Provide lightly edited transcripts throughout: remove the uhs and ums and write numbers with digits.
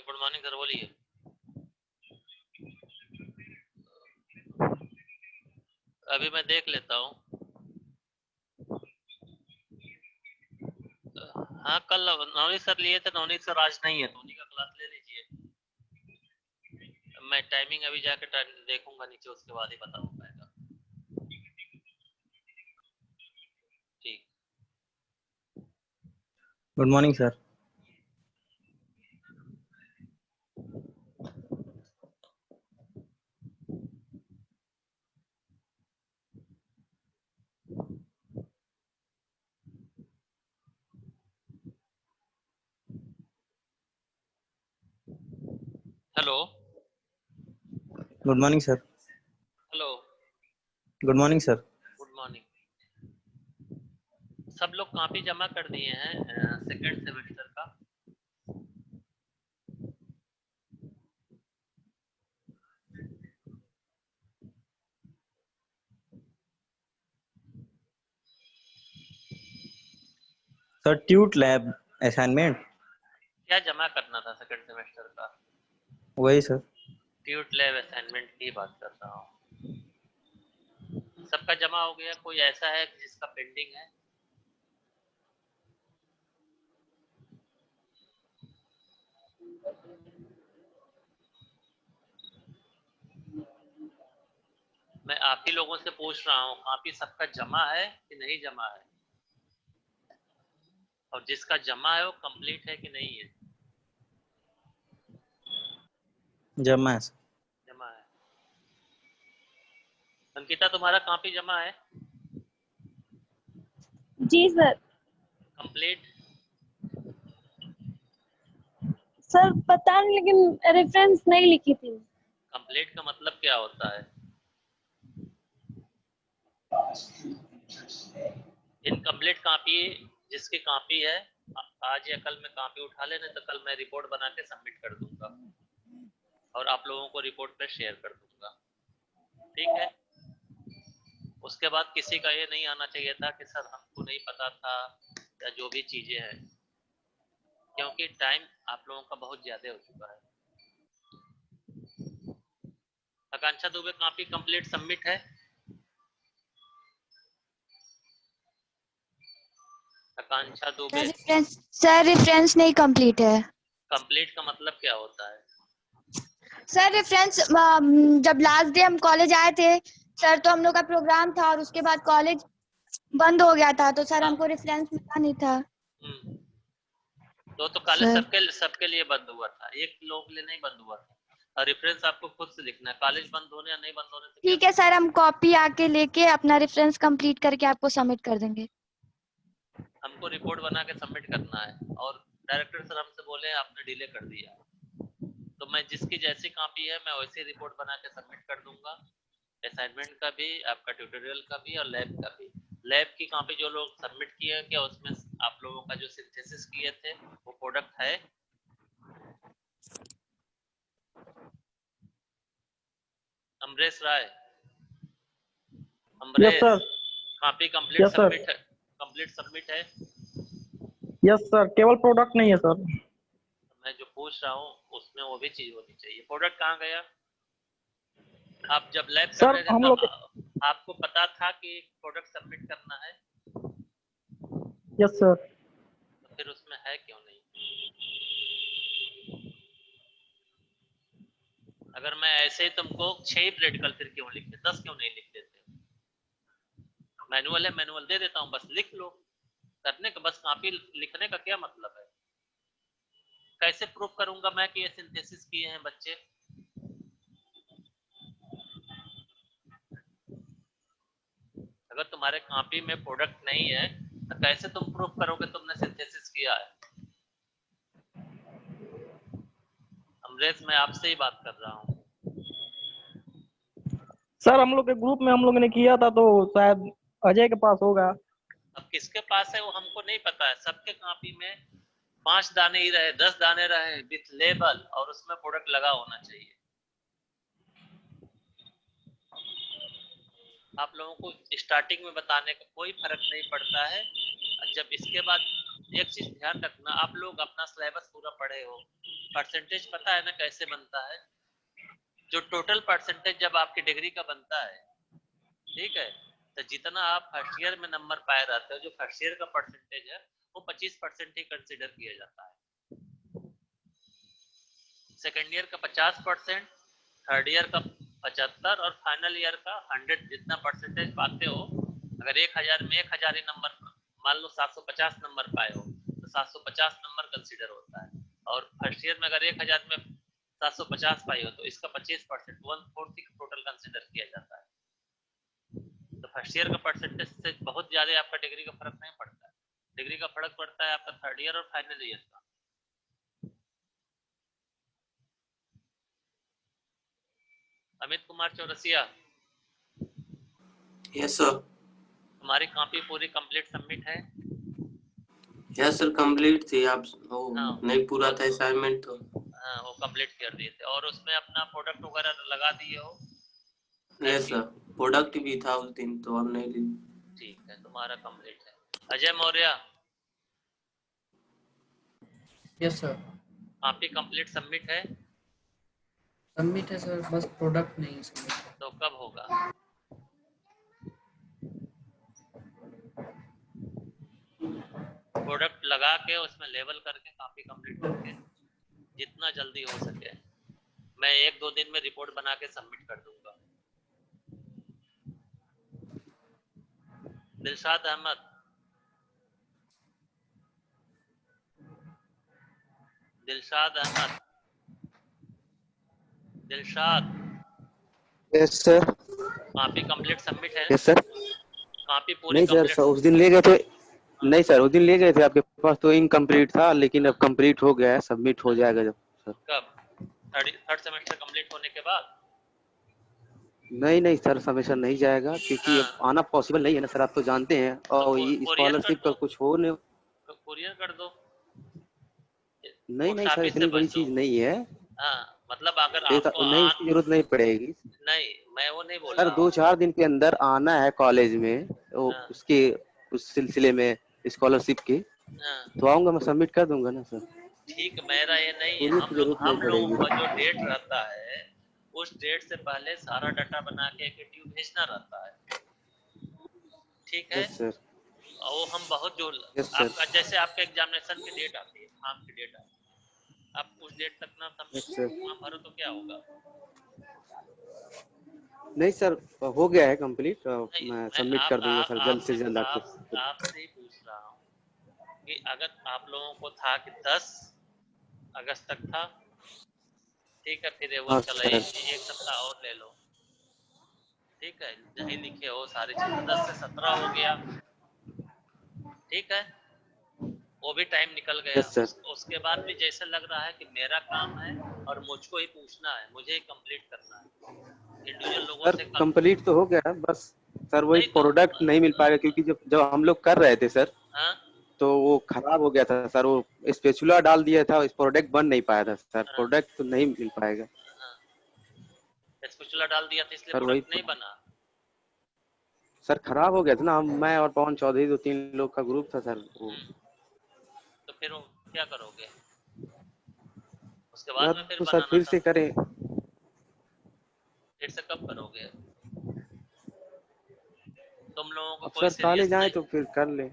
Good morning sir, बोलिए। अभी मैं देख लेता हूँ। हाँ, कल नवनीत सर लिए थे, नवनीत सर आज नहीं है तो उन्हीं का क्लास ले लीजिए। मैं टाइमिंग अभी जाके देखूंगा नीचे, उसके बाद ही पता हो पाएगा। ठीक। Good morning sir. Hello. Good morning sir. Hello. Good morning sir. Good morning. सब लोग कॉपी जमा कर दिए हैं सेकेंड सेमेस्टर का? सर ट्यूट लैब असाइनमेंट क्या जमा करना था सेकेंड सेमेस्टर का? वही सर। ट्यूट लैब असाइनमेंट की बात कर रहा हूँ। सबका जमा हो गया? कोई ऐसा है जिसका पेंडिंग है? मैं आप ही लोगों से पूछ रहा हूँ, कॉपी सबका जमा है कि नहीं जमा है? और जिसका जमा है वो कंप्लीट है कि नहीं है? जमा है सर। जमा है। अंकिता, तुम्हारा कॉपी जमा है? जी सर। कंप्लीट? सर पता नहीं, लेकिन रेफरेंस नहीं लिखी थी। कंप्लीट का मतलब क्या होता है? इनकम्प्लीट कॉपी, जिसकी कॉपी है आज या कल में कॉपी उठा लेने, तो कल मैं रिपोर्ट बना के सबमिट कर दूंगा और आप लोगों को रिपोर्ट पे शेयर कर दूंगा। ठीक है? उसके बाद किसी का ये नहीं आना चाहिए था कि सर हमको नहीं पता था या जो भी चीजें हैं, क्योंकि टाइम आप लोगों का बहुत ज्यादा हो चुका है। आकांक्षा दुबे, कॉपी कंप्लीट सबमिट है? आकांक्षा दुबे। सर रेफरेंस नहीं कंप्लीट है। कंप्लीट का मतलब क्या होता है? सर रेफरेंस जब लास्ट डे हम कॉलेज आए थे सर, तो हम लोग का प्रोग्राम था और उसके बाद कॉलेज बंद हो गया था, तो सर हमको रेफरेंस मिला नहीं था। तो कॉलेज सबके लिए बंद हुआ था, एक लोग के लिए नहीं बंद हुआ था। और रेफरेंस आपको खुद से लिखना है, कॉलेज बंद होने या नहीं बंद होने से। ठीक है सर, हम कॉपी आके लेके अपना रेफरेंस कंप्लीट करके आपको सबमिट कर देंगे। हमको रिपोर्ट बना के सबमिट करना है और डायरेक्टर सर हमसे बोले आपने डिले कर दिया, तो मैं जिसकी जैसी कॉपी है मैं वैसी रिपोर्ट बना के सबमिट कर दूंगा। असाइनमेंट का भी, आपका ट्यूटोरियल का भी और लैब का भी। लैब की कॉपी जो लोग सबमिट किए हैं, क्या उसमें आप लोगों का जो सिंथेसिस किए थे वो प्रोडक्ट है? अमरेश राय, अमरेश, कॉपी कंप्लीट सबमिट है? कंप्लीट सबमिट है? यस सर, केवल प्रोडक्ट नहीं है सर। मैं जो पूछ रहा हूँ उसमें वो भी चीज होनी चाहिए। प्रोडक्ट कहाँ गया? आप जब लैब कर रहे थे हम लोग तब आपको पता था कि प्रोडक्ट सबमिट करना है? Yes sir. तो फिर उसमें है क्यों नहीं? अगर मैं ऐसे ही तुमको 6 ही प्रैक्टिकल फिर क्यों लिखते, 10 क्यों नहीं लिख देते? मैनुअल है, मैनुअल दे देता हूँ, बस लिख लो। करने का बस कॉपी लिखने का क्या मतलब है? कैसे प्रूफ करूंगा मैं कि ये सिंथेसिस किए हैं बच्चे? अगर तुम्हारे कॉपी में प्रोडक्ट नहीं है तो कैसे तुम प्रूफ करोगे तुमने सिंथेसिस किया है? अमरेश, मैं आपसे ही बात कर रहा हूँ। सर हम लोग के ग्रुप में हम लोग ने किया था, तो शायद अजय के पास होगा। अब किसके पास है वो हमको नहीं पता है। सबके कॉपी में 5 दाने ही रहे, 10 दाने रहे विथ लेबल और उसमें प्रोडक्ट लगा होना चाहिए। आप लोगों को स्टार्टिंग में बताने का कोई फर्क नहीं पड़ता है। जब इसके बाद एक चीज ध्यान रखना, आप लोग अपना सिलेबस पूरा पढ़े हो, परसेंटेज पता है ना कैसे बनता है? जो टोटल परसेंटेज जब आपकी डिग्री का बनता है, ठीक है, तो जितना आप फर्स्ट ईयर में नंबर पाए रहते हो, जो फर्स्ट ईयर का परसेंटेज है वो 25% ही कंसिडर किया जाता है। सेकेंड ईयर का 50%, थर्ड ईयर का 75 और फाइनल ईयर का 100। जितना परसेंटेज पाते हो, अगर 1000 में 1000 ही नंबर, मान लो 750 नंबर पाए हो तो 750 नंबर कंसिडर होता है। और फर्स्ट ईयर में अगर 1000 में 750 पाई हो तो इसका 25%, 1/4 टोटल कंसिडर किया जाता है। तो फर्स्ट ईयर का परसेंटेज से बहुत ज्यादा आपका डिग्री का फर्क नहीं पड़ता है। डिग्री का फर्क पड़ता है आपका थर्ड ईयर और फाइनल ईयर का। Amit Kumar Chaurasia, yes sir. हमारी कॉपी पूरी कंप्लीट सबमिट है? यस सर, कंप्लीट थी। आप हाँ, नहीं पूरा था असाइनमेंट तो। हाँ, वो कंप्लीट कर दिए थे। और उसमें अपना प्रोडक्ट वगैरह लगा दिए हो? यस सर, प्रोडक्ट भी था उस दिन तो हम नहीं ली। ठीक है, तुम्हारा कंप्लीट है। Ajay Maurya, yes sir, copy complete submit है? सबमिट है सर, बस प्रोडक्ट नहीं सबमिट है। तो कब होगा? प्रोडक्ट लगा के उसमें लेबल करके कॉपी कंप्लीट करके जितना जल्दी हो सके। मैं 1-2 दिन में रिपोर्ट बना के सबमिट कर दूंगा। Dilshad Ahmad, Dilshad Ahmad, Dilshad, yes sir. Copy complete submit है? Yes sir. कॉपी पूरी नहीं सर, कंप्लीट? उस दिन ले गए थे। नहीं सर, उस दिन ले गए थे आपके पास तो इनकम्प्लीट था, लेकिन अब कंप्लीट हो गया है, सबमिट हो जाएगा जब सर। कब? थर्ड सेमेस्टर कंप्लीट होने के बाद? नहीं नहीं सर, सबमिशन नहीं जाएगा क्योंकि अब हाँ, आना पॉसिबल नहीं है ना सर, आप तो जानते हैं। तो और ये कोरियर कर स्कॉलरशिप का दो, कुछ हो नहीं। तो कोरियर कर दो। नहीं पोस्ट नहीं सर, ऑफिस से इतनी बड़ी भेज दो। चीज नहीं है। हाँ, मतलब अगर ये आपको नहीं, इसकी जरूरत नहीं पड़ेगी नहीं, मैं वो नहीं बोल सर। रहा हूँ। 2-4 दिन के अंदर आना है कॉलेज में, वो हाँ, उसके उस सिलसिले में स्कॉलरशिप के। हाँ, तो आऊंगा, मैं सबमिट कर दूंगा ना सर। ठीक। मेरा ये नहीं है, कोरियर की जरूरत नहीं हम लोगों का जो पड़ेगी। डेट रहता है उस डेट से पहले सारा डाटा बना के एकेटीयू भेजना रहता है, ठीक है। Yes sir. और वो हम बहुत जो यस सर। आपका, जैसे आपका एग्जामिनेशन की डेट आती है, एग्जाम की डेट आती है, आप उस डेट तक ना यस सर। फॉर्म भरो तो क्या होगा? नहीं सर, हो गया है कंप्लीट। नहीं, मैं मैं सबमिट कर दूंगा सर, जल्द से जल्द आपको। आपसे ही पूछ रहा हूँ कि अगर आप लोगों को था कि 10 अगस्त तक था, ठीक है, फिर वो हाँ चला सर। एक सप्ताह और ले लो, ठीक है, नहीं लिखे हो सारी चीजें, 10 से 17 हो गया, ठीक है, वो भी टाइम निकल गया। Yes sir. उसके बाद भी जैसे लग रहा है कि मेरा काम है और मुझको ही पूछना है, मुझे ही कंप्लीट करना है, इंडिविजुअल लोगों सर से कंप्लीट तो हो गया है, बस सर वही नहीं तो प्रोडक्ट नहीं मिल पाएगा क्योंकि जब जब हम लोग कर रहे थे सर, हाँ, तो वो खराब हो गया था सर। वो स्पेचुला डाल दिया था, इस प्रोडक्ट बन नहीं पाया था सर। हाँ, प्रोडक्ट तो नहीं मिल पाएगा हाँ, स्पैचुला डाल दिया था इसलिए सर। वही प्रोडक्ट नहीं बना। सर, खराब हो गया था ना। मैं और पवन चौधरी 2-3 लोग का ग्रुप था सर वो। तो फिर वो क्या करोगे? उसके बाद में फिर तो सर बनाना फिर था, से करें। फिर से कब करोगे? तुम लोगों को अब कोई सर सीरियस कॉलेज आए नहीं, तो फिर कर ले।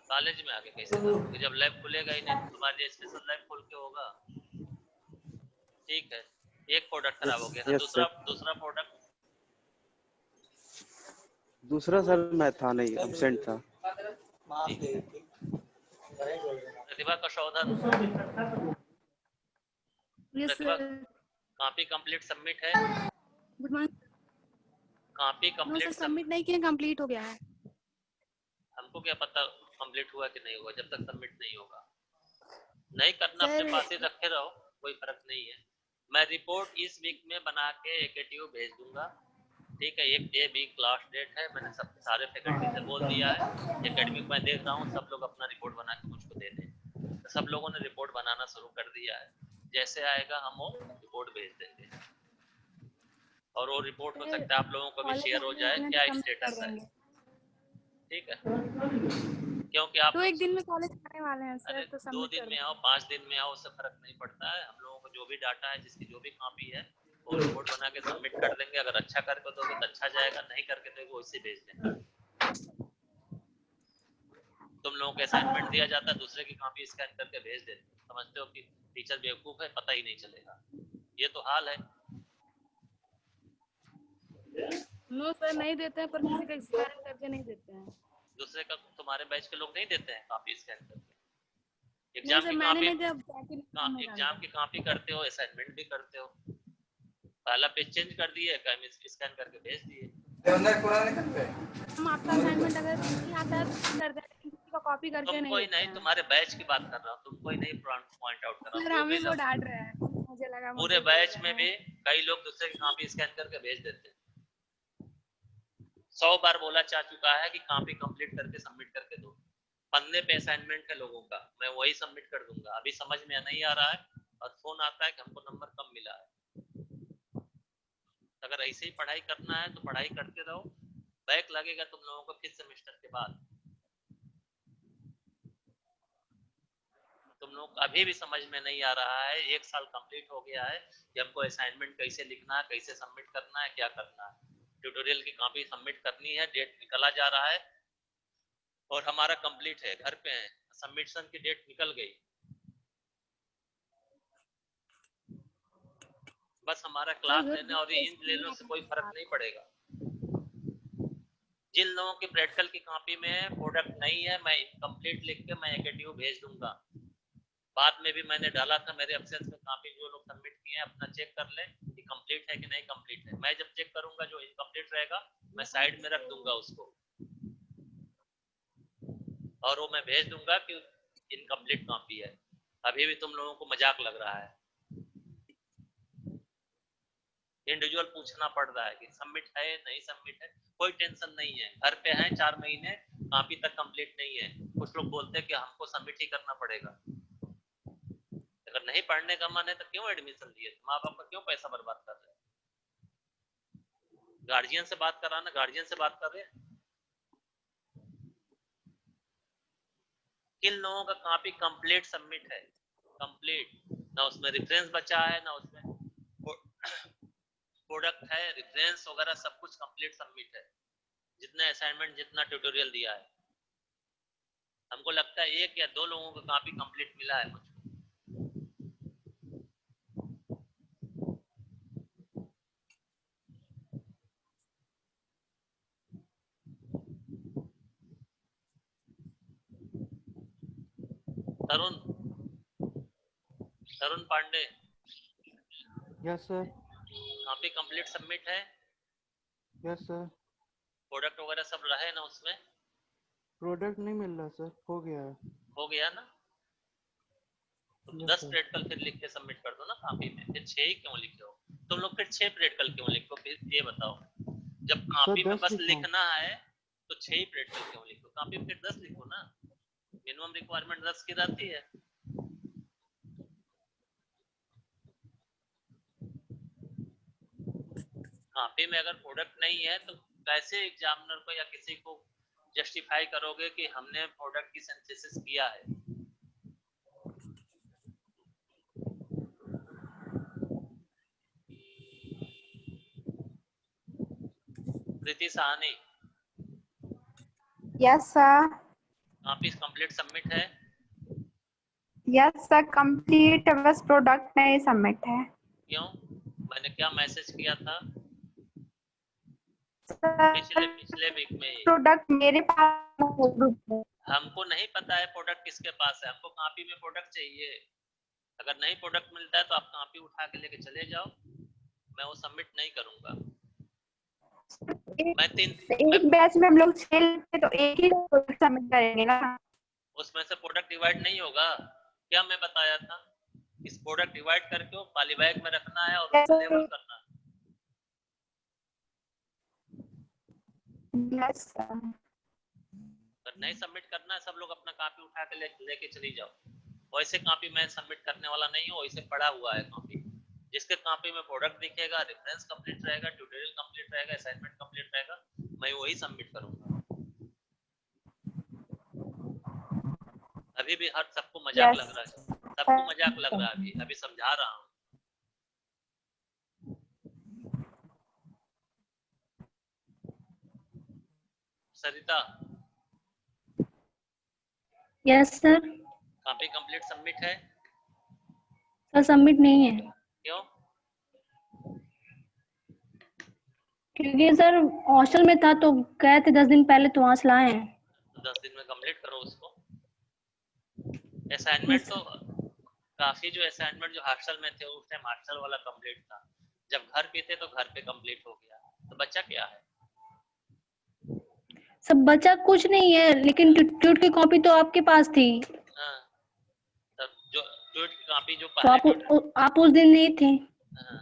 कॉलेज में आके कैसे करोगे जब लैब खुलेगा ही नहीं? तो तुम्हारे लिए स्पेशल लैब खोल के होगा, ठीक है। एक प्रोडक्ट खराब हो गया था, यस दूसरा सर। दूसरा प्रोडक्ट? दूसरा सर मैं था नहीं, एब्सेंट था। Pratibha Kashaudhan, yes Pratibha, sir. Copy complete submit है? Good morning. Copy no complete sir, submit नहीं किया, कंप्लीट हो गया है। हमको क्या पता कंप्लीट हुआ कि नहीं हुआ जब तक सबमिट नहीं होगा। नहीं करना, अपने सर पास ही रखे रहो, कोई फर्क नहीं है। मैं रिपोर्ट इस वीक में बना के एकेटीयू भेज दूंगा, ठीक है। एक ए बी क्लास डेट है, मैंने सब सारे फैकल्टी से बोल दिया है। एकेडमिक मैं देख रहा हूँ सब लोग अपना रिपोर्ट बना के मुझको दे दें, तो सब लोगों ने रिपोर्ट बनाना शुरू कर दिया है। जैसे आएगा हम वो रिपोर्ट भेज देंगे, और वो रिपोर्ट हो सकता है आप लोगों को भी शेयर हो जाए क्या स्टेटस है, ठीक है। क्योंकि आप तो एक दिन में कॉलेज आने वाले हैं अरे सर, तो 2 सबमिट दिन कर में दो। आओ 5 दिन में आओ, उससे फर्क नहीं पड़ता है। हम लोगों को जो भी डाटा है, जिसकी जो भी कॉपी है, वो रिपोर्ट बना के सबमिट कर देंगे। अगर अच्छा करके दोगे तो अच्छा जाएगा, नहीं करके दोगे वो इसी भेज देंगे। तुम लोगों को असाइनमेंट दिया जाता है, दूसरे की कॉपी स्कैन करके भेज देते, समझते हो कि टीचर बेवकूफ है, पता ही नहीं चलेगा। ये तो हाल है। नो सर, नहीं देते हैं, पर किसी का स्कैन करके नहीं देते हैं। दूसरे का तुम्हारे बैच के लोग नहीं देते हैं कॉपी स्कैन करके? नहीं एग्जाम सर, की मैंने कॉपी, नहीं दिया, बाकी लोग नहीं एग्जाम जानता। की कॉपी करते हो, असाइनमेंट भी करते हो, पहला पेज चेंज कर दिए, स्कैन करके भेज दिए। हम आपका असाइनमेंट अगर नहीं आता है तो नहीं करते हैं, लेकिन किसी का कॉपी करके तुम नहीं कोई देते नहीं, हैं। तुम्हारे बैच की बात कर रहा हूँ, तुम कोई नहीं पॉइंट आउट कर रहा हूँ। सर जो हमें भी वो लोग, डांट रहे हैं, मुझे लगा पूरे मुझे बोल बैच में रहे भी हैं। कई लोग दूसरे की कॉपी स्कैन करके भेज देते हैं। 100 बार बोला जा चुका है कि कॉपी कंप्लीट करके सबमिट करके दो। पन्ने पे असाइनमेंट है लोगों का, मैं वही सबमिट कर दूंगा। अभी समझ में नहीं आ रहा है और फोन आता है कि हमको नंबर कम मिला है। अगर ऐसे ही पढ़ाई करना है तो पढ़ाई करते रहो, बैक लगेगा तुम लोगों को फिर सेमेस्टर के बाद। तुम लोग अभी भी समझ में नहीं आ रहा है, 1 साल कंप्लीट हो गया है कि हमको असाइनमेंट कैसे लिखना है, कैसे सबमिट करना है, क्या करना है। ट्यूटोरियल की कॉपी सबमिट करनी है, डेट निकला जा रहा है और हमारा कंप्लीट है, घर पे है, सबमिशन की डेट निकल गई। बस हमारा क्लास सर लेने और इन लेने से कोई फर्क नहीं पड़ेगा। जिन लोगों की प्रैक्टिकल की कॉपी में प्रोडक्ट नहीं है, मैं इनकम्प्लीट लिख के मैं एकेटीयू भेज दूंगा। बाद में भी मैंने डाला था मेरे एब्सेंस में कॉपी, जो लोग सबमिट किए हैं अपना चेक कर लें कि कंप्लीट है कि नहीं कंप्लीट है। मैं जब चेक करूंगा जो इनकम्प्लीट रहेगा मैं साइड में रख दूंगा उसको, और वो मैं भेज दूंगा कि इनकम्प्लीट कॉपी है। अभी भी तुम लोगों को मजाक लग रहा है। इंडिविजुअल पूछना पड़ रहा है कि सबमिट है नहीं सबमिट है। कोई टेंशन नहीं है, घर पे हैं 4 महीने, कॉपी तक कंप्लीट नहीं है। कुछ लोग बोलते हैं कि हमको सबमिट ही करना पड़ेगा। अगर नहीं पढ़ने का मन है तो क्यों एडमिशन लिए? माँ बाप का क्यों पैसा बर्बाद कर रहे हैं? गार्जियन से बात कराना, गार्जियन से बात कर रहे हैं। किन लोगों का कॉपी कंप्लीट सबमिट है? कंप्लीट, ना उसमें रेफरेंस बचा है, ना उसमें प्रोडक्ट है, रेफरेंस वगैरह सब कुछ कंप्लीट सबमिट है। जितने असाइनमेंट, जितना ट्यूटोरियल दिया है। हमको लगता है 1 या 2 लोगों का कॉपी कंप्लीट मिला है मुझको। Tarun Pande, yes sir. Copy complete submit है? Yes sir. प्रोडक्ट वगैरह सब रहे ना उसमें? प्रोडक्ट नहीं मिल रहा सर, हो गया है। हो गया ना? तो यस 10 सर। प्रैक्टिकल फिर लिख के सबमिट कर दो ना कॉपी में। फिर 6 ही क्यों लिखे हो तुम लोग? फिर 6 प्रैक्टिकल क्यों लिखो? फिर ये बताओ, जब कॉपी में 10 बस लिखा हूं। लिखना है तो 6 ही प्रैक्टिकल क्यों लिखो? कॉपी में फिर 10 लिखो ना। मिनिमम रिक्वायरमेंट 10 की रहती है। कॉपी में अगर प्रोडक्ट नहीं है तो कैसे एग्जामिनर को या किसी को जस्टिफाई करोगे कि हमने प्रोडक्ट की सिंथेसिस किया है? Preeti Sahni, yes sir. Copy complete submit है? यस सर, कंप्लीट, बस प्रोडक्ट नहीं सबमिट है। क्यों? मैंने क्या मैसेज किया था सर पिछले वीक में ही? प्रोडक्ट मेरे पास है। हमको नहीं पता है प्रोडक्ट किसके पास है, हमको कॉपी में प्रोडक्ट चाहिए। अगर नहीं प्रोडक्ट मिलता है तो आप कॉपी उठा के लेके चले जाओ, मैं वो सबमिट नहीं करूंगा। एक बैच में हम लोग 6 लेते तो एक ही प्रोडक्ट सबमिट करेंगे ना। उसमें से प्रोडक्ट डिवाइड नहीं होगा क्या? मैं बताया था इस प्रोडक्ट डिवाइड करके वो पॉली बैग में रखना है और उसका लेबल करना है। Yes sir. अगर नहीं सबमिट करना है, सब लोग अपना कॉपी उठा के लेके चली जाओ। वैसे कॉपी मैं सबमिट करने वाला नहीं हूँ, वैसे पड़ा हुआ है कॉपी। जिसके कॉपी में प्रोडक्ट दिखेगा, रेफरेंस कंप्लीट रहेगा, ट्यूटोरियल कंप्लीट रहेगा, असाइनमेंट कंप्लीट रहेगा, मैं वही सबमिट करूंगा। अभी भी हर सबको मजाक Yes. लग रहा है, सबको मजाक लग रहा है। अभी समझा रहा हूँ। Sarita, yes sir. Copy complete submit है? सर सबमिट नहीं है क्यों? क्योंकि सर हॉस्टल में था तो गए थे 10 दिन पहले तो वहां से लाए हैं। 10 दिन में कंप्लीट करो उसको। असाइनमेंट तो काफी जो असाइनमेंट जो हॉस्टल में थे उस टाइम हॉस्टल वाला कंप्लीट था, जब घर पे थे तो घर पे कंप्लीट हो गया, तो बच्चा क्या है? सब बचा कुछ नहीं है, लेकिन ट्यूट की कॉपी तो आपके पास थी हाँ, तब जो ट्यूट की कॉपी जो तो पहले आप उस दिन नहीं थे। हाँ,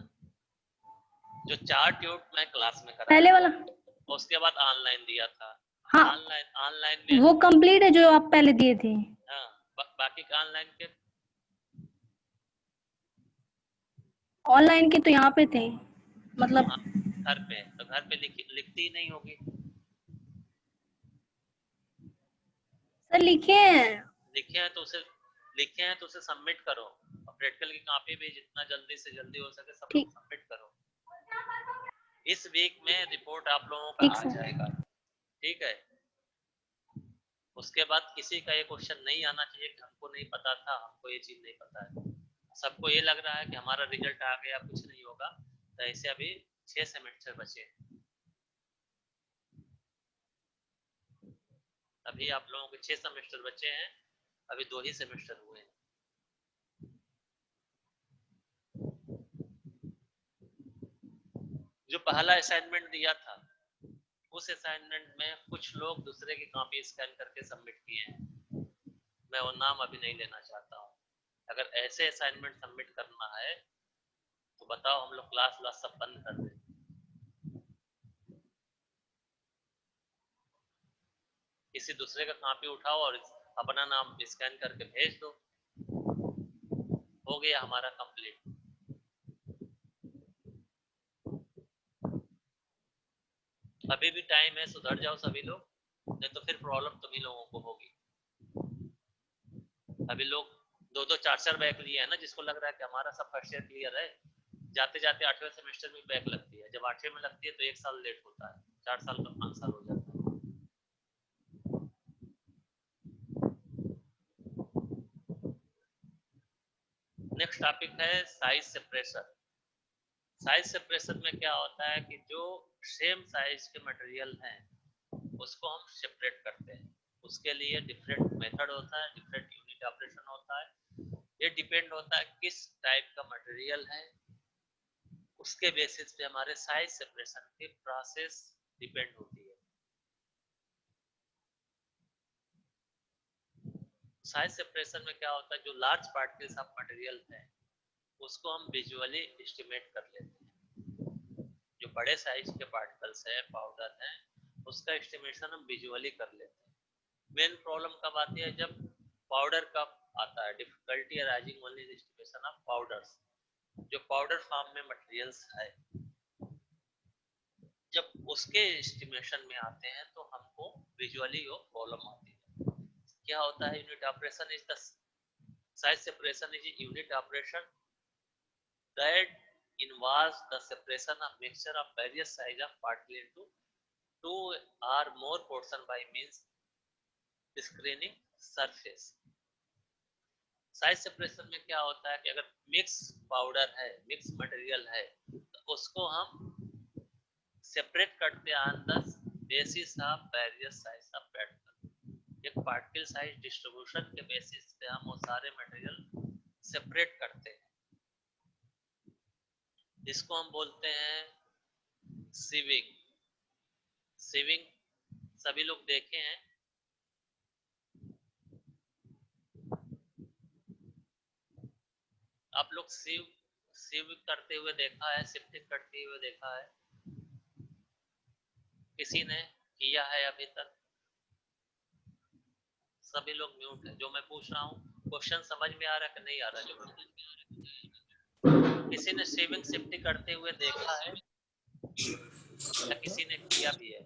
जो 4 ट्यूट मैं क्लास में कराया पहले वाला उसके बाद ऑनलाइन दिया था। हाँ ऑनलाइन में वो कंप्लीट है जो आप पहले दिए थे। हाँ, बाकी का ऑनलाइन के ऑनलाइन के तो यहाँ पे थे, मतलब घर पे, तो घर पे लिखती ही नहीं होगी। सर लिखे हैं लिखे हैं तो उसे सबमिट करो। और प्रैक्टिकल की कॉपी भी जितना जल्दी से जल्दी हो सके सब ठीक। लोग सबमिट करो। इस वीक में रिपोर्ट आप लोगों का ठीक आ सर। जाएगा, ठीक है? उसके बाद किसी का ये क्वेश्चन नहीं आना चाहिए कि हमको नहीं पता था, हमको ये चीज नहीं पता है। सबको ये लग रहा है कि हमारा रिजल्ट आ गया, कुछ नहीं होगा। तो ऐसे अभी 6 सेमेस्टर बचे। अभी आप लोगों के 6 सेमेस्टर बचे हैं, अभी 2 ही सेमेस्टर हुए हैं। जो पहला असाइनमेंट दिया था उस असाइनमेंट में कुछ लोग दूसरे की कॉपी स्कैन करके सबमिट किए हैं। मैं वो नाम अभी नहीं लेना चाहता हूँ। अगर ऐसे असाइनमेंट सबमिट करना है तो बताओ, हम लोग क्लास सब बंद कर दें। किसी दूसरे का कॉपी उठाओ और अपना नाम स्कैन करके भेज दो, हो गया हमारा कंप्लीट। अभी भी टाइम है, सुधर जाओ सभी लोग, नहीं तो फिर प्रॉब्लम तुम ही लोगों को होगी। अभी लोग 2-2 4-4 बैक लिए है ना, जिसको लग रहा है कि हमारा सब फर्स्ट ईयर क्लियर है, जाते जाते 8वें सेमेस्टर में बैक लगती है। जब 8वें में लगती है तो 1 साल लेट होता है, 4 साल का 5 साल हो जाता है। नेक्स्ट टॉपिक है साइज सेपरेशन। साइज सेपरेशन में क्या होता है कि जो सेम साइज के मटेरियल हैं उसको हम सेपरेट करते हैं। उसके लिए डिफरेंट मेथड होता है, डिफरेंट यूनिट ऑपरेशन होता है। ये डिपेंड होता है किस टाइप का मटेरियल है, उसके बेसिस पे हमारे साइज सेपरेशन की प्रोसेस डिपेंड होती है। साइज सेपरेशन में क्या होता है, जो लार्ज पार्टिकल्स ऑफ मटेरियल है उसको हम विजुअली एस्टिमेट कर लेते हैं। जो बड़े साइज के पार्टिकल्स है, पाउडर है, उसका एस्टिमेशन हम विजुअली कर लेते हैं। मेन प्रॉब्लम कब आती है, जब पाउडर का आता है। Difficulty arising only in estimation of powders. जो पाउडर फॉर्म में मटेरियल्स है, जब उसके एस्टिमेशन में आते हैं तो हमको विजुअली वो प्रॉब्लम आती है। क्या होता है, unit operation is the size separation is unit operation that involves the separation of mixture of various size of particle into 2 or more portion by means screening surface। Size separation में क्या होता है कि अगर मिक्स पाउडर है, mix material है, तो उसको हम सेपरेट करते हैं on the basis of various size of particle. एक पार्टिकल साइज डिस्ट्रीब्यूशन के बेसिस पे हम वो सारे मटेरियल सेपरेट करते हैं। इसको हम बोलते हैं सीविंग। सीविंग सभी लोग देखे हैं, आप लोग सीव करते हुए देखा है, शिफ्टिंग करते हुए देखा है? किसी ने किया है अभी तक? सभी लोग म्यूट है। जो मैं पूछ रहा हूँ क्वेश्चन समझ में आ रहा है कि नहीं आ रहा है? किसी ने सीविंग शिफ्टिंग करते हुए देखा है या किसी ने किया भी है?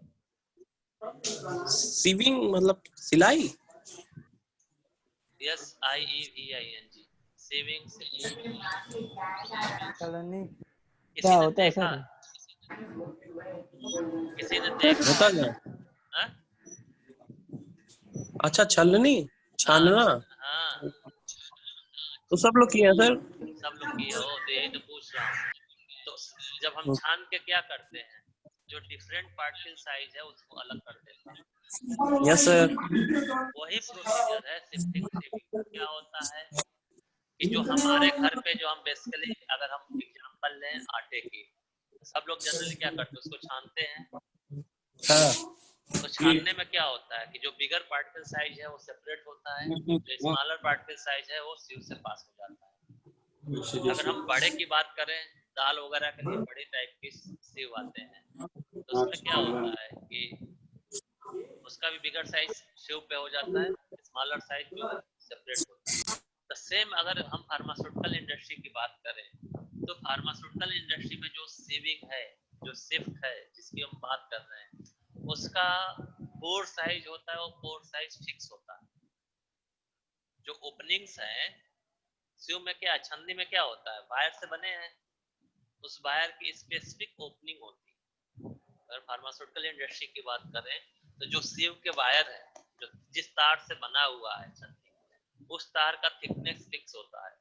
सीविंग मतलब सिलाई? SIEVING saving. कॉलोनी किसी क्या ने होता है देखा? सर? किसी ने देखा? होता क्या? हाँ? अच्छा, छलनी, छानना। हाँ, तो सब लोग किए हैं सर। सब लोग किए हो तो यही तो पूछ रहा हूँ। तो जब हम छान के क्या करते हैं, जो डिफरेंट पार्टिकल साइज है उसको अलग कर देता है। Yes sir. वही प्रोसीजर है शिफ्टिंग सीविंग का। क्या होता है कि जो हमारे घर पे जो हम बेसिकली, अगर हम एग्जांपल लें आटे की, सब लोग जनरली क्या करते हैं, उसको छानते हैं। हाँ। तो छानने में क्या होता है कि जो बिगर पार्टिकल साइज है वो सेपरेट होता है, जो स्मॉलर पार्टिकल साइज है वो सीव से पास हो जाता है। अगर हम बड़े की बात करें, दाल वगैरह के लिए बड़े टाइप की सीव आते हैं, तो उसमें क्या होता है कि उसका भी बिगर साइज सीव पे हो जाता है, स्मॉलर साइज जो है सेपरेट होता है। तो सेम अगर हम फार्मास्यूटिकल इंडस्ट्री की बात करें, तो फार्मास्यूटिकल इंडस्ट्री में जो सीविंग है, जो शिफ्ट है जिसकी हम बात कर रहे हैं, उसका पोर साइज होता है, वो पोर साइज फिक्स होता है। जो ओपनिंग्स हैं सीव में, क्या छन्नी में क्या होता है, वायर से बने हैं, उस वायर की स्पेसिफिक ओपनिंग होती है। अगर फार्मास्यूटिकल इंडस्ट्री की बात करें तो जो सीव के वायर है, जो जिस तार से बना हुआ है छन्नी, उस तार का थिकनेस फिक्स होता है।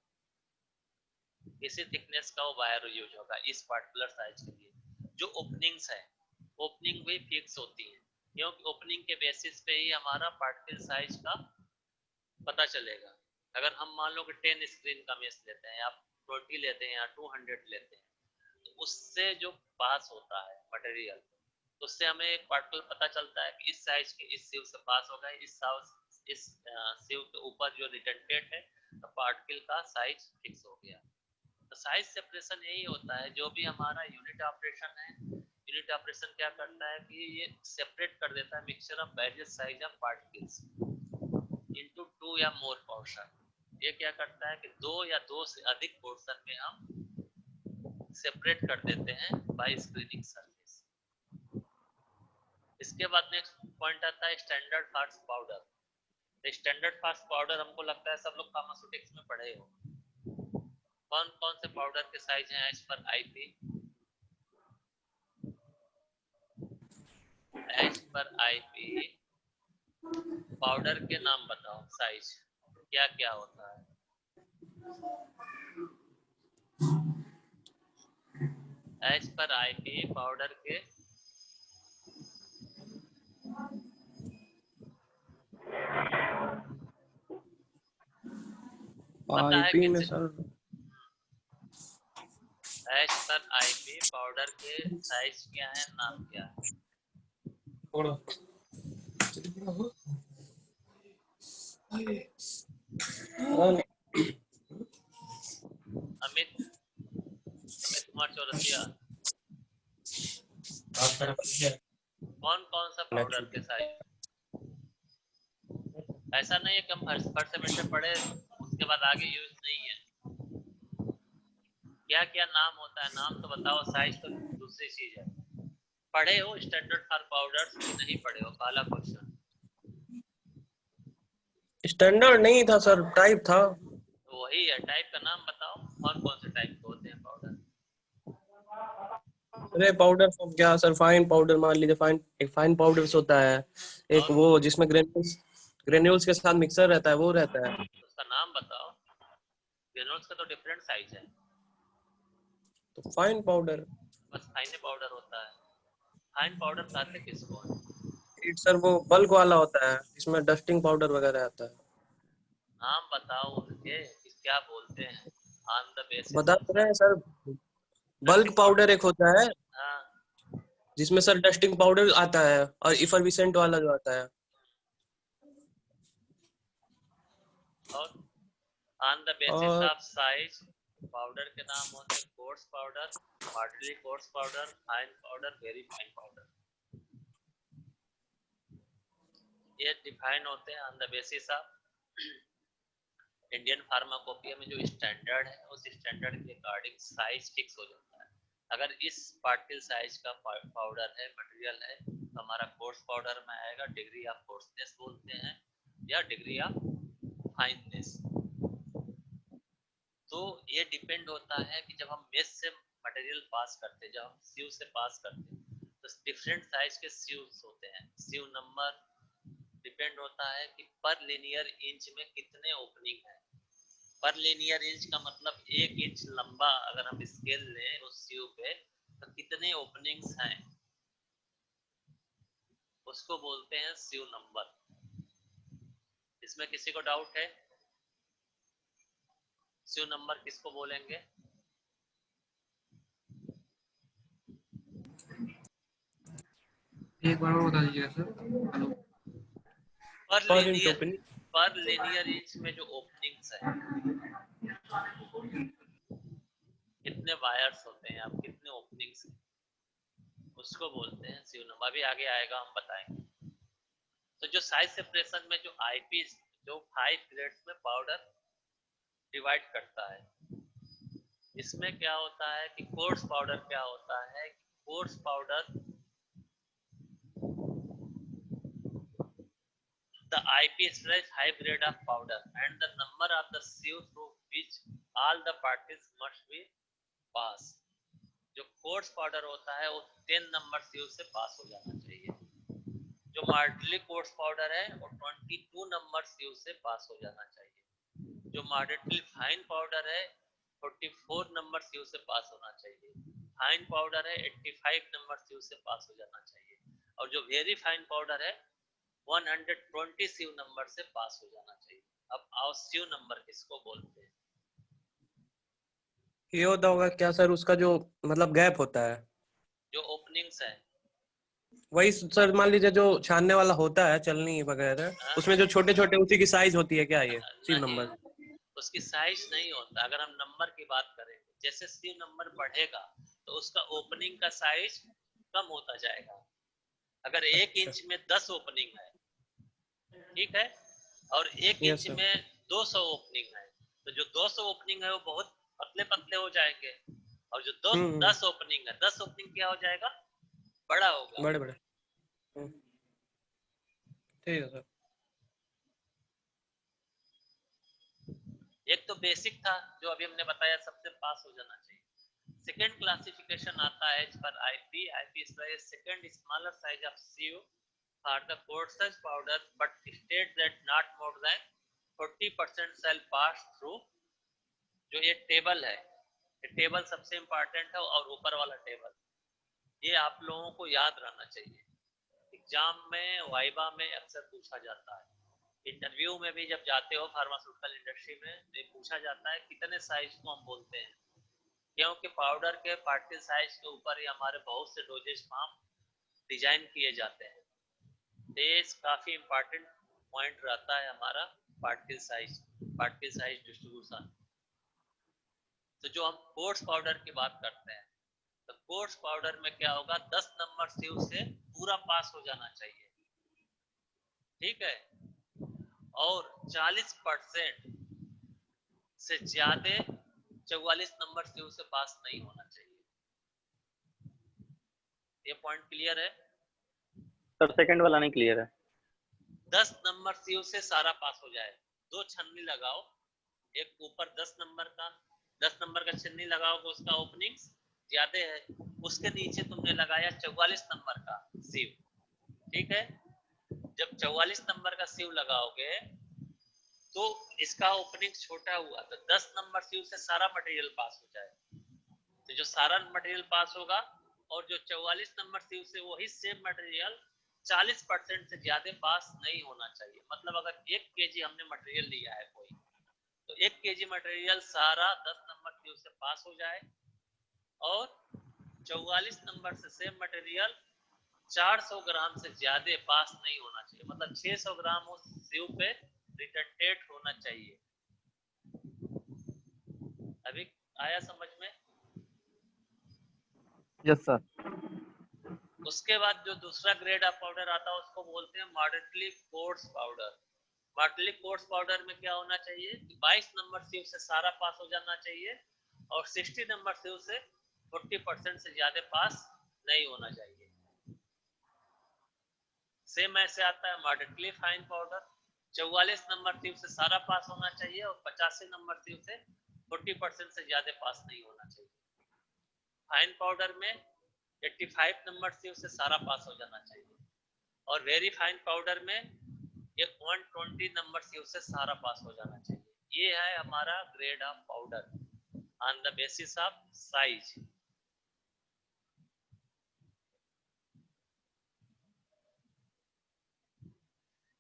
इसी थिकनेस का वो वायर यूज होगा इस पार्टिकुलर साइज के लिए। जो ओपनिंग्स है, ओपनिंग भी फिक्स होती है, क्योंकि ओपनिंग के बेसिस पे ही हमारा पार्टिकल साइज का पता चलेगा। अगर हम मान लो कि 10 स्क्रीन का मेश लेते हैं, या 20 लेते हैं, या 200 लेते हैं, तो उससे जो पास होता है मटेरियल, उससे हमें एक पार्टिकल पता चलता है कि इस साइज के इस सीव से पास होगा, इस सीव के ऊपर जो रिटेंटेड है, तो पार्टिकल का साइज फिक्स हो गया। तो साइज सेपरेशन यही होता है। जो भी हमारा यूनिट ऑपरेशन है, यूनिट ऑपरेशन क्या करता है कि ये सेपरेट कर देता है mixture of various size of particles into 2 या मोर पोर्शन। ये क्या करता है कि 2 या 2 से अधिक पोर्शन में हम सेपरेट कर देते हैं बाय स्क्रीनिंग सर्विस। इसके बाद नेक्स्ट पॉइंट आता है standard fast powder. Standard fast powder हमको लगता है सब लोग फार्मास्यूटिक्स में पढ़े हो। कौन कौन से पाउडर के साइज हैं as per IP? As per IP powder के नाम बताओ, साइज क्या क्या होता है? एज पर आईपी पाउडर के पता है आईपी में किसी? Sir as per IP powder के साइज क्या है, नाम क्या है? अमित कुमार चौरसिया, कौन कौन सा पाउडर के साइज? ऐसा नहीं है कि हम फर्स्ट सेमेस्टर पढ़े उसके बाद आगे यूज नहीं है। क्या क्या नाम होता है, नाम तो बताओ, साइज तो दूसरी चीज है। पढ़े हो स्टैंडर्ड फार पाउडर कि नहीं पढ़े हो? काला क्वेश्चन। स्टैंडर्ड नहीं था सर, टाइप था। तो वही है, टाइप का नाम बताओ, कौन कौन से टाइप के होते हैं पाउडर? अरे पाउडर तो क्या सर, फाइन पाउडर मान लीजिए, एक फाइन पाउडर होता है, एक वो जिसमें ग्रेन्यूल्स के साथ मिक्सर रहता है, वो रहता है। उसका नाम बताओ। ग्रेन्यूल्स का तो डिफरेंट साइज है। तो फाइन पाउडर। बस फाइन पाउडर होता है। फाइन पाउडर कहते किसको? सर वो बल्क वाला होता है, इसमें डस्टिंग पाउडर वगैरह आता है। नाम बताओ उनके, क्या बोलते हैं ऑन द बेसिस बता ऑफ रहे हैं सर, बल्क पाउडर एक होता है हाँ, जिसमें सर डस्टिंग पाउडर आता है, और इफरविसेंट वाला जो आता है। और ऑन द बेसिस और ऑफ साइज पाउडर के नाम होते हैं course powder, moderately course powder, fine powder, very fine powder. ये डिफाइन होते हैं on the basis of Indian pharmacopoeia में जो स्टैंडर्ड है, उस स्टैंडर्ड के अकॉर्डिंग साइज फिक्स हो जाता है। अगर इस पार्टिकल साइज का पाउडर है, मटेरियल है, तो हमारा कोर्स पाउडर में आएगा। डिग्री ऑफ कोर्सनेस बोलते हैं या डिग्री ऑफ फाइननेस। तो ये डिपेंड होता है कि जब हम मेस से मटेरियल पास करते हैं, जब हम सीयू से पास करते हैं, तो डिफरेंट साइज के सीयूज होते हैं। सीयू नंबर डिपेंड होता है कि पर लिनियर इंच में कितने ओपनिंग है। पर लिनियर इंच का मतलब 1 इंच लंबा अगर हम स्केल लें उस सीयू पे, तो कितने ओपनिंग्स हैं उसको बोलते हैं सीयू नंबर। इसमें किसी को डाउट है? सीयू नंबर किसको बोलेंगे? एक बार और बता दीजिएगा सर। हेलो। पर लिनियर इंच में जो ओपनिंग्स है, कितने वायर्स होते हैं, आप कितने ओपनिंग्स हैं, उसको बोलते हैं सीयू नंबर। अभी आगे आएगा, हम बताएंगे। तो जो साइज सेपरेशन में जो आईपी जो 5 ग्रेड्स में पाउडर डिवाइड करता है, इसमें क्या होता है कि कोर्स पाउडर क्या होता है, course powder the IP stress high grade of powder and the number of the sieve through which all the parties must be pass। जो कोर्स पाउडर होता है वो 10 नंबर सीव से पास हो जाना चाहिए। जो मॉडरेटली कोर्स पाउडर है वो 22 नंबर सीव से पास हो जाना चाहिए। जो मॉडरेटली फाइन पाउडर है 44 नंबर सीव से पास होना चाहिए। फाइन पाउडर है 85 नंबर सीव से पास हो जाना चाहिए। और जो वेरी फाइन पाउडर है 120 सीव नंबर से पास हो जाना चाहिए। अब आओ सीव नंबर किसको बोलते हैं? ये होता होगा क्या सर, उसका जो मतलब गैप होता है, जो ओपनिंग्स है, वही सर मान लीजिए जो छानने वाला होता है चलनी वगैरह, उसमें जो छोटे छोटे उसी की साइज होती है क्या ये सीव नंबर? उसकी साइज नहीं होता। अगर हम नंबर की बात करें, जैसे सीव नंबर बढ़ेगा तो उसका ओपनिंग का साइज कम होता जाएगा। अगर 1 इंच में 10 ओपनिंग है, ठीक है, और 1 इंच में 200 ओपनिंग है, तो जो 200 ओपनिंग है वो बहुत पतले पतले हो जाएंगे, और जो 10 ओपनिंग है, 10 ओपनिंग क्या हो जाएगा, बड़ा होगा। बड़े बड़े। ठीक है सर। एक तो बेसिक था जो अभी हमने बताया, सबसे पास हो जाना चाहिए। सेकेंड क्लासिफिकेशन आता है इस पर IP. IP is the second smaller size of CU for the coarser powder but state that not more than 40% shall pass through। जो ये टेबल है, ये टेबल सबसे इंपॉर्टेंट है, और ऊपर वाला टेबल ये आप लोगों को याद रहना चाहिए। एग्जाम में, वाइवा में अक्सर पूछा जाता है, इंटरव्यू में भी जब जाते हो फार्मास्यूटिकल इंडस्ट्री में तो पूछा जाता है कितने साइज को हम बोलते हैं, क्योंकि पाउडर के पार्टिकल साइज के ऊपर ही हमारे बहुत से डोजेज फॉर्म डिजाइन किए जाते हैं। देश काफी इंपॉर्टेंट पॉइंट रहता है हमारा पार्टिकल साइज डिस्ट्रीब्यूशन। तो जो हम कोर्स पाउडर की बात करते हैं, तो कोर्स पाउडर में क्या होगा, 10 नंबर सीव से पूरा पास हो जाना चाहिए, ठीक है, और 40% से ज्यादा 44 नंबर सीव से पास नहीं होना चाहिए। ये पॉइंट क्लियर है सर? सेकंड वाला नहीं क्लियर है। 10 नंबर सीव से सारा पास हो जाए। 2 छन्नी लगाओ, एक ऊपर 10 नंबर का छन्नी लगाओगे, उसका ओपनिंग ज्यादा है, उसके नीचे तुमने लगाया 44 नंबर का सीव, ठीक है। जब 44 नंबर का सीव लगाओगे तो इसका ओपनिंग छोटा हुआ, तो 10 नंबर सीव से सारा मटेरियल पास हो जाए। तो जो सारा मटेरियल पास होगा, और जो 44 नंबर सीव से वही सेम मटेरियल 40% से ज्यादा पास नहीं होना चाहिए। मतलब अगर 1 केजी हमने मटेरियल लिया है कोई, तो 1 केजी मटेरियल सारा 10 नंबर सीव से पास हो जाए, और 44 नंबर से सेम मटेरियल 400 ग्राम से ज्यादा पास नहीं होना चाहिए। मतलब 600 ग्राम उस सीव पे रिटेंटेड होना चाहिए। अभी आया समझ में? Yes sir. उसके बाद जो दूसरा ग्रेड ऑफ पाउडर आता है उसको बोलते हैं moderately course powder. Moderately course powder में क्या होना चाहिए, 22 नंबर सीव से सारा पास हो जाना चाहिए, और 60 नंबर सीव से 40% से ज्यादा पास नहीं होना चाहिए। सेम ऐसे आता है मॉडरेटली फाइन पाउडर, 44 नंबर थी उससे सारा पास होना चाहिए और 85 नंबर थी उसे 40% से ज्यादा पास नहीं होना चाहिए। फाइन पाउडर में 85 नंबर थी उससे सारा पास हो जाना चाहिए और वेरी फाइन पाउडर में एक 120 नंबर थी उससे सारा पास हो जाना चाहिए। ये है हमारा grade of powder on the basis of size.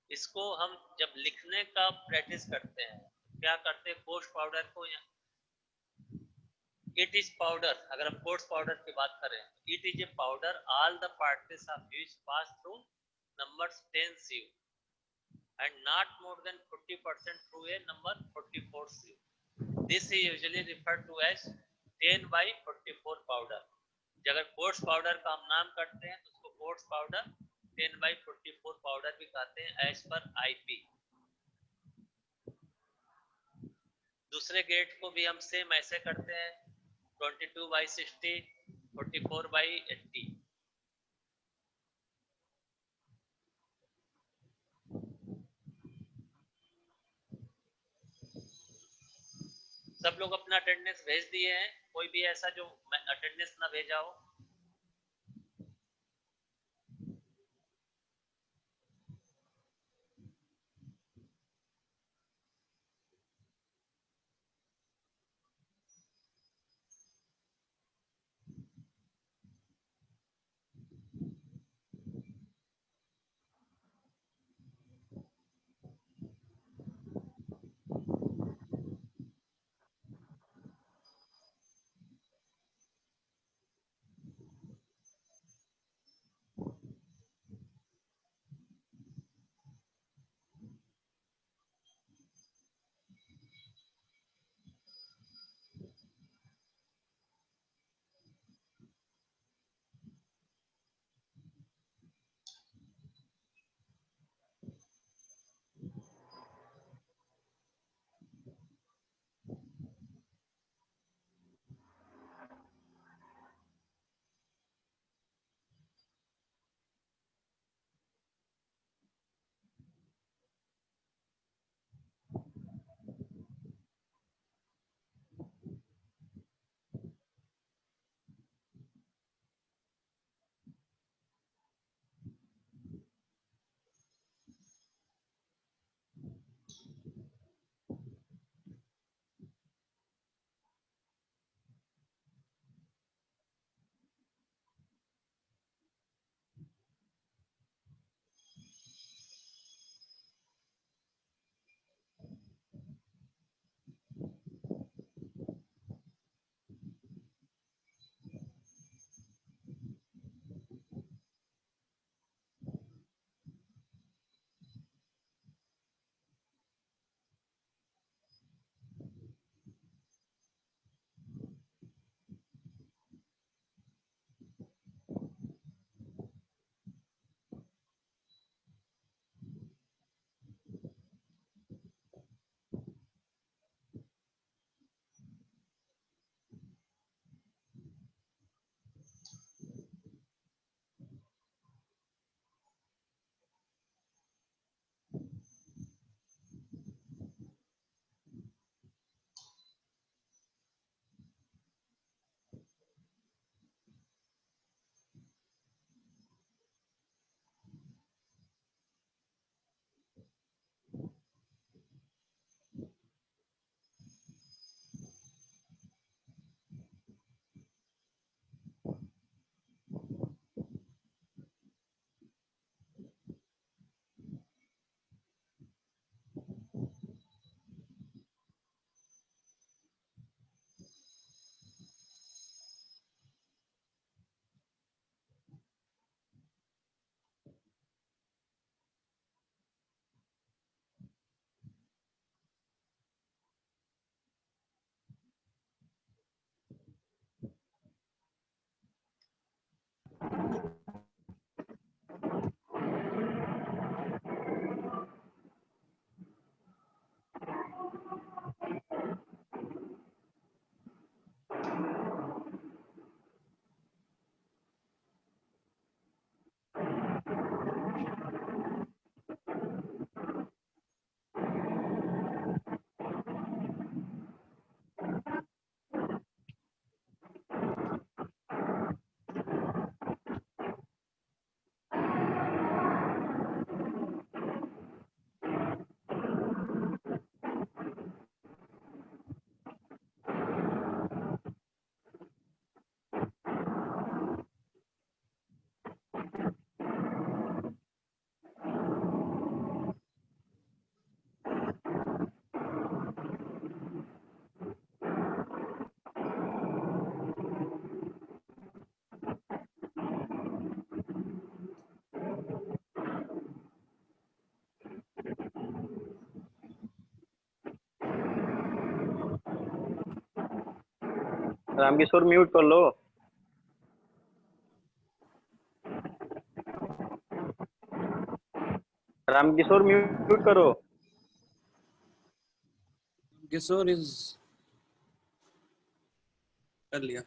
इसको हम जब लिखने का प्रैक्टिस करते हैं क्या करते हैं, कोर्स पाउडर को इट इज पाउडर, अगर हम कोर्स पाउडर की बात करें it is a powder all the particles of which pass through numbers 10 sieve and not more than 40% through a number 44 sieve. This is usually referred to as 10/44 powder. अगर course powder का हम नाम करते हैं तो उसको कोर्स पाउडर 10/44 पाउडर भी कहते हैं एज पर आईपी। दूसरे गेट को भी हम सेम ऐसे करते हैं 22/60, 44/80। सब लोग अपना अटेंडेंस भेज दिए हैं, कोई भी ऐसा जो अटेंडेंस ना भेजा हो? रामकिशोर म्यूट कर लो। रामकिशोर म्यूट करो। किशोर इज कर लिया।